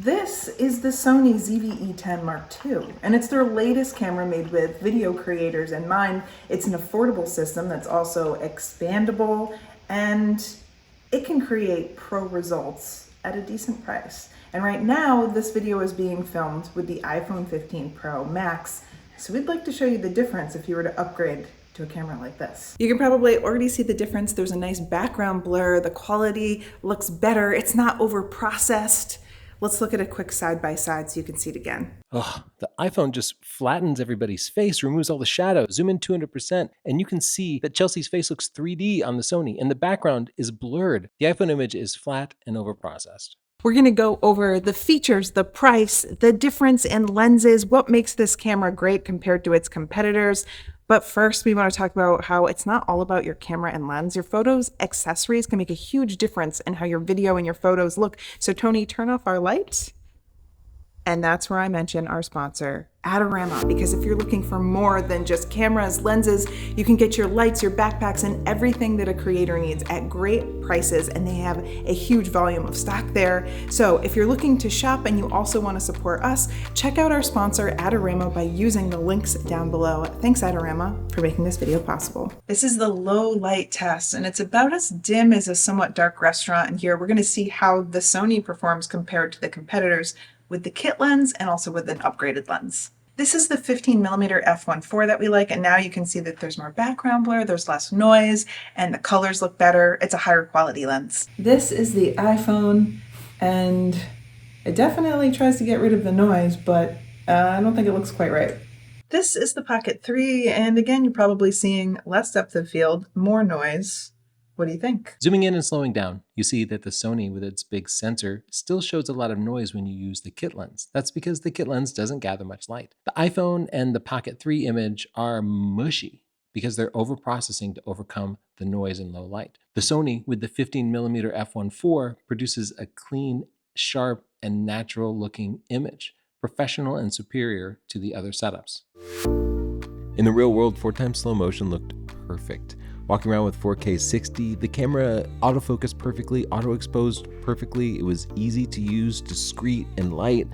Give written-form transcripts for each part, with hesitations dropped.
This is the Sony ZV-E10 Mark II, and it's their latest camera made with video creators in mind. It's an affordable system that's also expandable, and it can create pro results at a decent price. And right now, this video is being filmed with the iPhone 15 Pro Max, so we'd like to show you the difference if you were to upgrade to a camera like this. You can probably already see the difference. There's a nice background blur. The quality looks better. It's not over-processed. Let's look at a quick side-by-side so you can see it again. Oh, the iPhone just flattens everybody's face, removes all the shadows, zoom in 200%, and you can see that Chelsea's face looks 3D on the Sony, and the background is blurred. The iPhone image is flat and overprocessed. We're going to go over the features, the price, the difference in lenses, what makes this camera great compared to its competitors. But first, we want to talk about how it's not all about your camera and lens. Your photos, accessories can make a huge difference in how your video and your photos look. So Tony, turn off our lights. And that's where I mention our sponsor, Adorama, because if you're looking for more than just cameras, lenses, you can get your lights, your backpacks, and everything that a creator needs at great prices, and they have a huge volume of stock there. So if you're looking to shop and you also want to support us, check out our sponsor, Adorama, by using the links down below. Thanks, Adorama, for making this video possible. This is the low light test, and it's about as dim as a somewhat dark restaurant. And here we're going to see how the Sony performs compared to the competitors with the kit lens and also with an upgraded lens. This is the 15mm f1.4 that we like, and now you can see that there's more background blur, there's less noise, and the colors look better. It's a higher quality lens. This is the iPhone, and it definitely tries to get rid of the noise, but I don't think it looks quite right. This is the Pocket 3, and again, you're probably seeing less depth of field, more noise. What do you think? Zooming in and slowing down, you see that the Sony with its big sensor still shows a lot of noise when you use the kit lens. That's because the kit lens doesn't gather much light. The iPhone and the Pocket 3 image are mushy because they're overprocessing to overcome the noise in low light. The Sony with the 15mm f1.4 produces a clean, sharp, and natural looking image, professional and superior to the other setups. In the real world, 4x slow motion looked perfect. Walking around with 4K 60, the camera autofocused perfectly, auto-exposed perfectly. It was easy to use, discreet and light.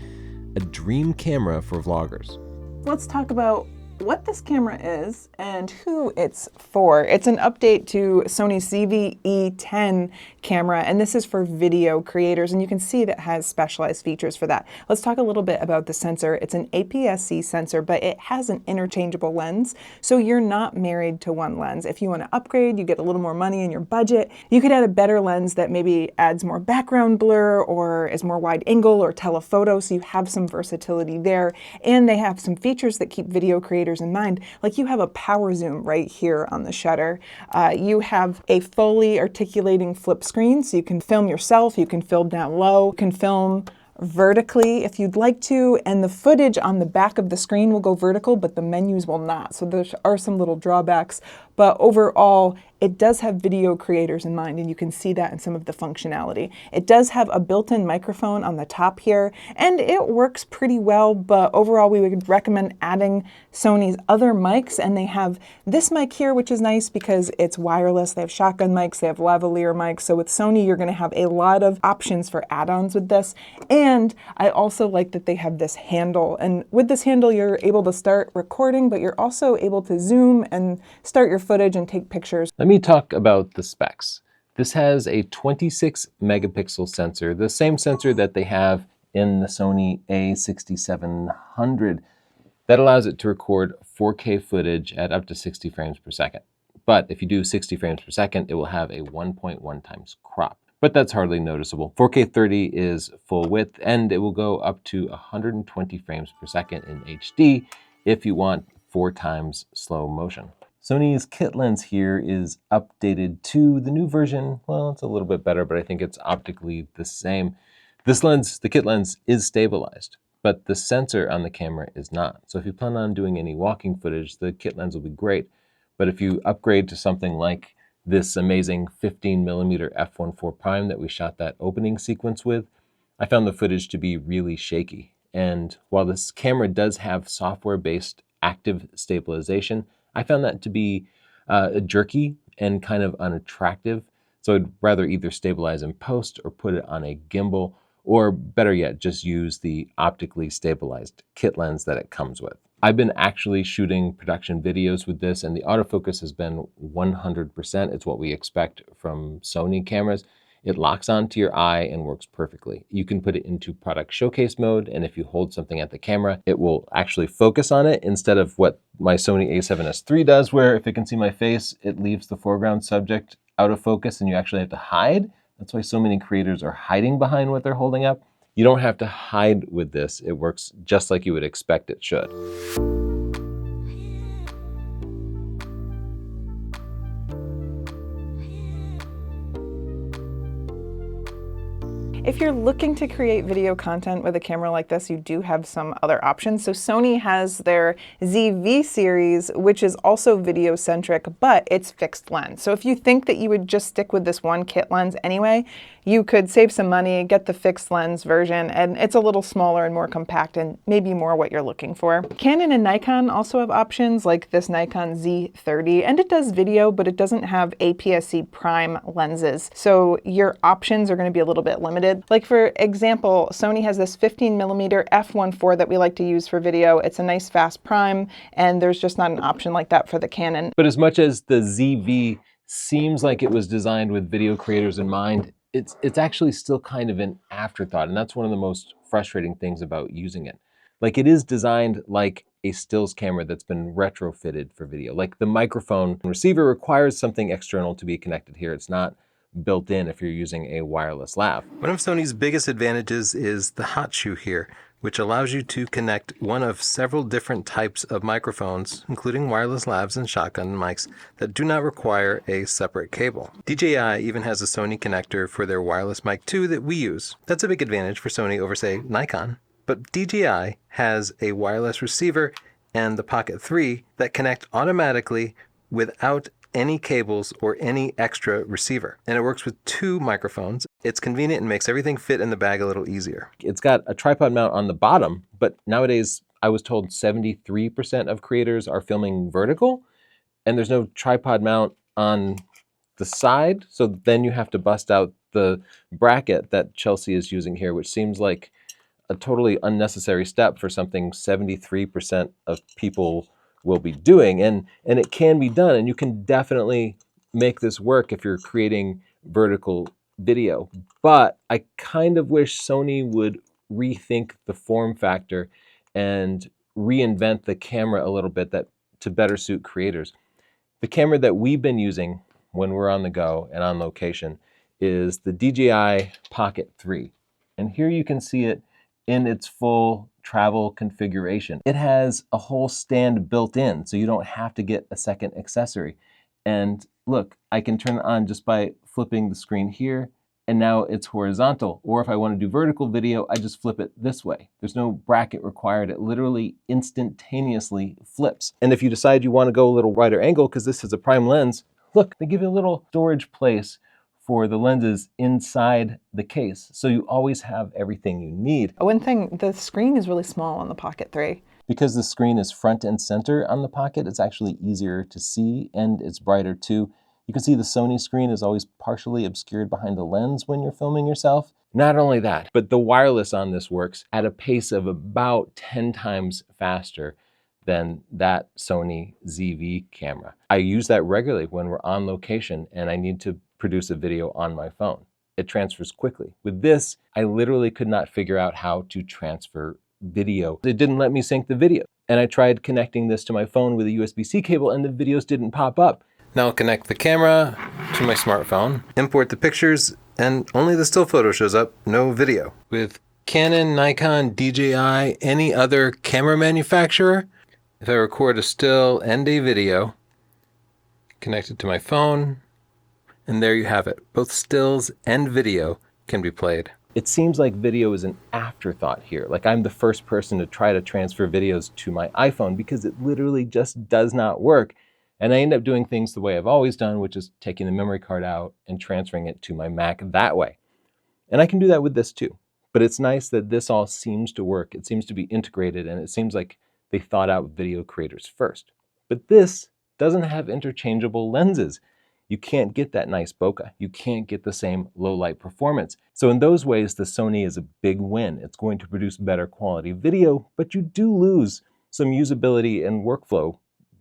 A dream camera for vloggers. Let's talk about what this camera is and who it's for. It's an update to Sony's ZV-E10 camera, and this is for video creators, and you can see that it has specialized features for that. Let's talk a little bit about the sensor. It's an APS-C sensor, but it has an interchangeable lens, so you're not married to one lens. If you want to upgrade, you get a little more money in your budget, you could add a better lens that maybe adds more background blur or is more wide angle or telephoto, so you have some versatility there, and they have some features that keep video creators in mind. Like you have a power zoom right here on the shutter. You have a fully articulating flip screen, so you can film yourself, you can film down low, you can film vertically if you'd like to, and the footage on the back of the screen will go vertical, but the menus will not. So there are some little drawbacks, but overall, it does have video creators in mind, and you can see that in some of the functionality. It does have a built-in microphone on the top here, and it works pretty well, but overall, we would recommend adding Sony's other mics, and they have this mic here, which is nice because it's wireless. They have shotgun mics, they have lavalier mics, so with Sony, you're gonna have a lot of options for add-ons with this, and I also like that they have this handle, and with this handle, you're able to start recording, but you're also able to zoom and start your footage and take pictures. Let me talk about the specs. This has a 26 megapixel sensor, the same sensor that they have in the Sony a6700 that allows it to record 4K footage at up to 60 frames per second. But if you do 60 frames per second, it will have a 1.1 times crop. But that's hardly noticeable. 4K 30 is full width, and it will go up to 120 frames per second in HD if you want 4 times slow motion. Sony's kit lens here is updated to the new version. Well, it's a little bit better, but I think it's optically the same. This lens, the kit lens, is stabilized, but the sensor on the camera is not. So if you plan on doing any walking footage, the kit lens will be great. But if you upgrade to something like this amazing 15mm f1.4 prime that we shot that opening sequence with, I found the footage to be really shaky. And while this camera does have software-based active stabilization, I found that to be jerky and kind of unattractive. So I'd rather either stabilize in post or put it on a gimbal or better yet, just use the optically stabilized kit lens that it comes with. I've been actually shooting production videos with this, and the autofocus has been 100%. It's what we expect from Sony cameras. It locks onto your eye and works perfectly. You can put it into product showcase mode, and if you hold something at the camera, it will actually focus on it instead of what my Sony a7S III does, where if it can see my face, it leaves the foreground subject out of focus and you actually have to hide. That's why so many creators are hiding behind what they're holding up. You don't have to hide with this. It works just like you would expect it should. If you're looking to create video content with a camera like this, you do have some other options. So Sony has their ZV series, which is also video centric, but it's fixed lens. So if you think that you would just stick with this one kit lens anyway, you could save some money, get the fixed lens version, and it's a little smaller and more compact and maybe more what you're looking for. Canon and Nikon also have options like this Nikon Z30, and it does video, but it doesn't have APS-C prime lenses. So your options are going to be a little bit limited. Like for example, Sony has this 15mm f1.4 that we like to use for video. It's a nice fast prime, and there's just not an option like that for the Canon. But as much as the ZV seems like it was designed with video creators in mind, it's actually still kind of an afterthought, and that's one of the most frustrating things about using it. Like, it is designed like a stills camera that's been retrofitted for video. Like, the microphone receiver requires something external to be connected here. It's not built in if you're using a wireless lav. One of Sony's biggest advantages is the hot shoe here, which allows you to connect one of several different types of microphones, including wireless lavs and shotgun mics, that do not require a separate cable. DJI even has a Sony connector for their wireless mic too that we use. That's a big advantage for Sony over, say, Nikon. But DJI has a wireless receiver and the Pocket 3 that connect automatically without any cables or any extra receiver. And it works with two microphones. It's convenient and makes everything fit in the bag a little easier. It's got a tripod mount on the bottom, but nowadays I was told 73% of creators are filming vertical, and there's no tripod mount on the side. So then you have to bust out the bracket that Chelsea is using here, which seems like a totally unnecessary step for something 73% of people will be doing, and it can be done, and you can definitely make this work if you're creating vertical video. But I kind of wish Sony would rethink the form factor and reinvent the camera a little bit to better suit creators. The camera that we've been using when we're on the go and on location is the DJI Pocket 3. And here you can see it in its full travel configuration. It has a whole stand built in, so you don't have to get a second accessory. And look, I can turn it on just by flipping the screen here, and now it's horizontal. Or if I want to do vertical video, I just flip it this way. There's no bracket required. It literally instantaneously flips. And if you decide you want to go a little wider angle, because this is a prime lens, look, they give you a little storage place for the lenses inside the case. So you always have everything you need. One thing, the screen is really small on the Pocket 3. Because the screen is front and center on the Pocket, it's actually easier to see, and it's brighter too. You can see the Sony screen is always partially obscured behind the lens when you're filming yourself. Not only that, but the wireless on this works at a pace of about 10 times faster than that Sony ZV camera. I use that regularly when we're on location and I need to produce a video on my phone. It transfers quickly. With this, I literally could not figure out how to transfer video. It didn't let me sync the video. And I tried connecting this to my phone with a USB-C cable and the videos didn't pop up. Now I'll connect the camera to my smartphone, import the pictures, and only the still photo shows up, no video. With Canon, Nikon, DJI, any other camera manufacturer, if I record a still and a video, connect it to my phone, and there you have it. Both stills and video can be played. It seems like video is an afterthought here. Like, I'm the first person to try to transfer videos to my iPhone because it literally just does not work. And I end up doing things the way I've always done, which is taking the memory card out and transferring it to my Mac that way. And I can do that with this too. But it's nice that this all seems to work. It seems to be integrated, and it seems like they thought out video creators first. But this doesn't have interchangeable lenses. you can't get that nice bokeh. You can't get the same low light performance. So in those ways, the Sony is a big win. It's going to produce better quality video, but you do lose some usability and workflow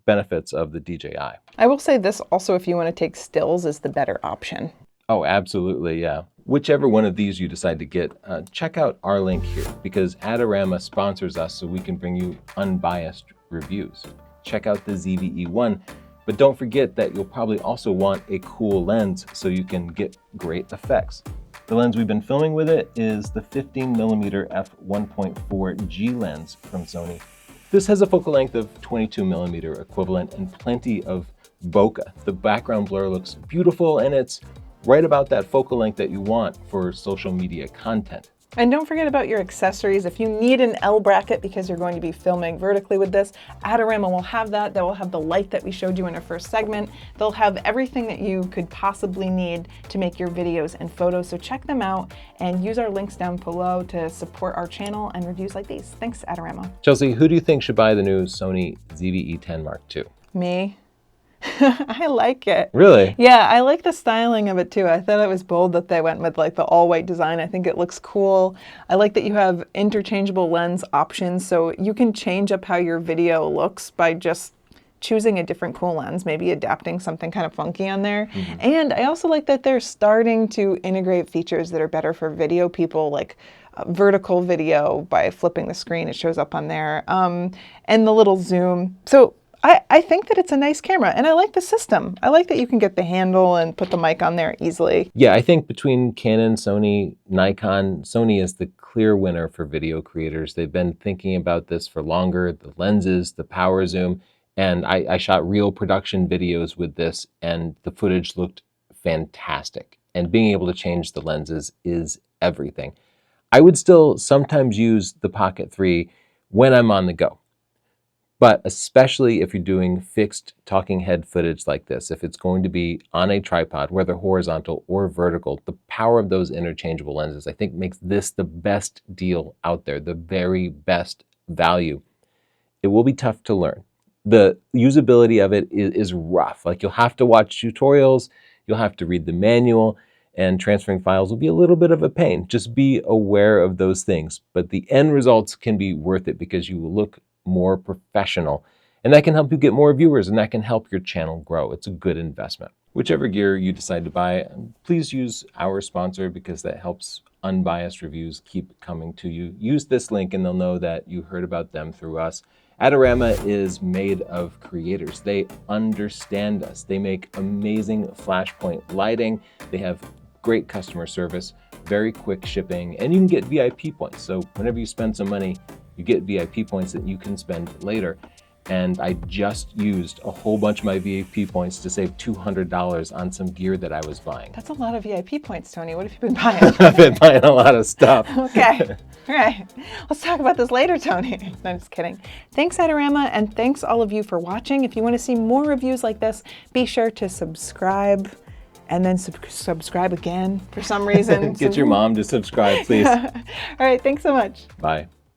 benefits of the DJI. I will say this also, if you want to take stills, is the better option. Oh, absolutely, yeah. Whichever one of these you decide to get, check out our link here, because Adorama sponsors us so we can bring you unbiased reviews. Check out the ZV-E1, but don't forget that you'll probably also want a cool lens so you can get great effects. The lens we've been filming with it is the 15mm f1.4G lens from Sony. This has a focal length of 22mm equivalent and plenty of bokeh. The background blur looks beautiful, and it's right about that focal length that you want for social media content. And don't forget about your accessories. If you need an L bracket because you're going to be filming vertically with this, Adorama will have that. They will have the light that we showed you in our first segment. They'll have everything that you could possibly need to make your videos and photos. So check them out and use our links down below to support our channel and reviews like these. Thanks, Adorama. Chelsea, who do you think should buy the new Sony ZV-E10 Mark II? Me. I like it. Really? Yeah, I like the styling of it too. I thought it was bold that they went with like the all-white design. I think it looks cool. I like that you have interchangeable lens options, so you can change up how your video looks by just choosing a different cool lens, maybe adapting something kind of funky on there. And I also like that they're starting to integrate features that are better for video people, like vertical video by flipping the screen. It shows up on there, and the little zoom. So I think that it's a nice camera, and I like the system. I like that you can get the handle and put the mic on there easily. Yeah, I think between Canon, Sony, Nikon, Sony is the clear winner for video creators. They've been thinking about this for longer, the lenses, the power zoom, and I shot real production videos with this, and the footage looked fantastic. And being able to change the lenses is everything. I would still sometimes use the Pocket 3 when I'm on the go. But especially if you're doing fixed talking head footage like this, if it's going to be on a tripod, whether horizontal or vertical, the power of those interchangeable lenses, I think, makes this the best deal out there, the very best value. It will be tough to learn. The usability of it is rough. Like, you'll have to watch tutorials, you'll have to read the manual, and transferring files will be a little bit of a pain. Just be aware of those things. But the end results can be worth it because you will look more professional, and that can help you get more viewers, and that can help your channel grow. It's a good investment. Whichever gear you decide to buy, please use our sponsor, because that helps unbiased reviews keep coming to you. Use this link and they'll know that you heard about them through us. Adorama is made of creators. They understand us. They make amazing flashpoint lighting. They have great customer service, very quick shipping, and you can get VIP points. So whenever you spend some money, you get VIP points that you can spend later. And I just used a whole bunch of my VIP points to save $200 on some gear that I was buying. That's a lot of VIP points, Tony. What have you been buying? I've been buying a lot of stuff. Okay. All right. Let's talk about this later, Tony. No, I'm just kidding. Thanks, Adorama, and thanks all of you for watching. If you want to see more reviews like this, be sure to subscribe and then subscribe again for some reason. Get your mom to subscribe, please. All right. Thanks so much. Bye.